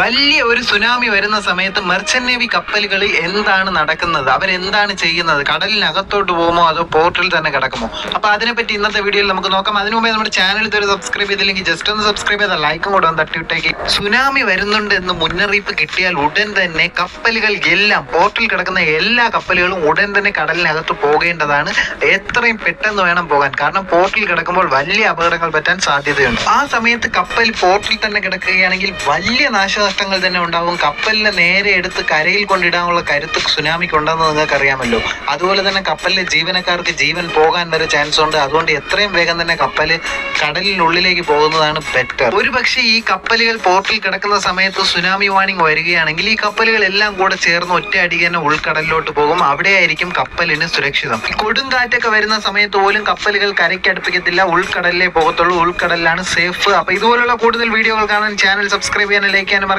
വലിയ ഒരു സുനാമി വരുന്ന സമയത്ത് മെർച്ചന്റ് നേവി കപ്പലുകൾ എന്താണ് നടക്കുന്നത്, അവരെന്താണ് ചെയ്യുന്നത്, കടലിനകത്തോട്ട് പോകുമോ അതോ പോർട്ടിൽ തന്നെ കിടക്കുമോ? അപ്പൊ അതിനെപ്പറ്റി ഇന്നത്തെ വീഡിയോയിൽ നമുക്ക് നോക്കാം. അതിനു മുമ്പേ നമ്മുടെ ചാനൽ ഇതുവരെ സബ്സ്ക്രൈബ് ചെയ്തില്ലെങ്കിൽ ജസ്റ്റ് ഒന്ന് സബ്സ്ക്രൈബ് ചെയ്താൽ ലൈക്കും കൂടെ ഒന്ന് തട്ടിവിട്ടേക്ക്. സുനാമി വരുന്നുണ്ട് എന്ന് മുന്നറിയിപ്പ് കിട്ടിയാൽ ഉടൻ തന്നെ കപ്പലുകൾ എല്ലാം, പോർട്ടിൽ കിടക്കുന്ന എല്ലാ കപ്പലുകളും ഉടൻ തന്നെ കടലിനകത്ത് പോകേണ്ടതാണ്. എത്രയും പെട്ടെന്ന് വേണം പോകാൻ, കാരണം പോർട്ടിൽ കിടക്കുമ്പോൾ വലിയ അപകടങ്ങൾ പറ്റാൻ സാധ്യതയുണ്ട്. ആ സമയത്ത് കപ്പൽ പോർട്ടിൽ തന്നെ കിടക്കുകയാണെങ്കിൽ വലിയ നാശനഷ്ടങ്ങൾ തന്നെ ഉണ്ടാകും. കപ്പലിനെ നേരെ എടുത്ത് കരയിൽ കൊണ്ടിടാനുള്ള കരുത്ത് സുനാമിക്ക് ഉണ്ടെന്ന് നിങ്ങൾക്ക് അറിയാമല്ലോ. അതുപോലെ തന്നെ കപ്പലിലെ ജീവനക്കാർക്ക് ജീവൻ പോകാൻ വരെ ചാൻസ് ഉണ്ട്. അതുകൊണ്ട് എത്രയും വേഗം തന്നെ കപ്പല് കടലിനുള്ളിലേക്ക് പോകുന്നതാണ് ബെറ്റർ. ഒരു പക്ഷേ ഈ കപ്പലുകൾ പോർട്ടിൽ കിടക്കുന്ന സമയത്ത് സുനാമി വാർണിംഗ് വരികയാണെങ്കിൽ ഈ കപ്പലുകൾ എല്ലാം കൂടെ ചേർന്ന് ഒറ്റയടിക്ക് തന്നെ ഉൾക്കടലിലോട്ട് പോകും. അവിടെയായിരിക്കും കപ്പലിന് സുരക്ഷിതം. കൊടുങ്കാറ്റൊക്കെ വരുന്ന സമയത്ത് പോലും കപ്പലുകൾ കരയ്ക്ക് അടുപ്പിക്കത്തില്ല, ഉൾക്കടലിലേ പോകത്തുള്ളൂ. ഉൾക്കടലിലാണ് സേഫ്. അപ്പൊ ഇതുപോലുള്ള കൂടുതൽ വീഡിയോകൾ കാണാൻ ചാനൽ സബ്സ്ക്രൈബ് ചെയ്യാനും ലൈക്ക് ചെയ്യാനും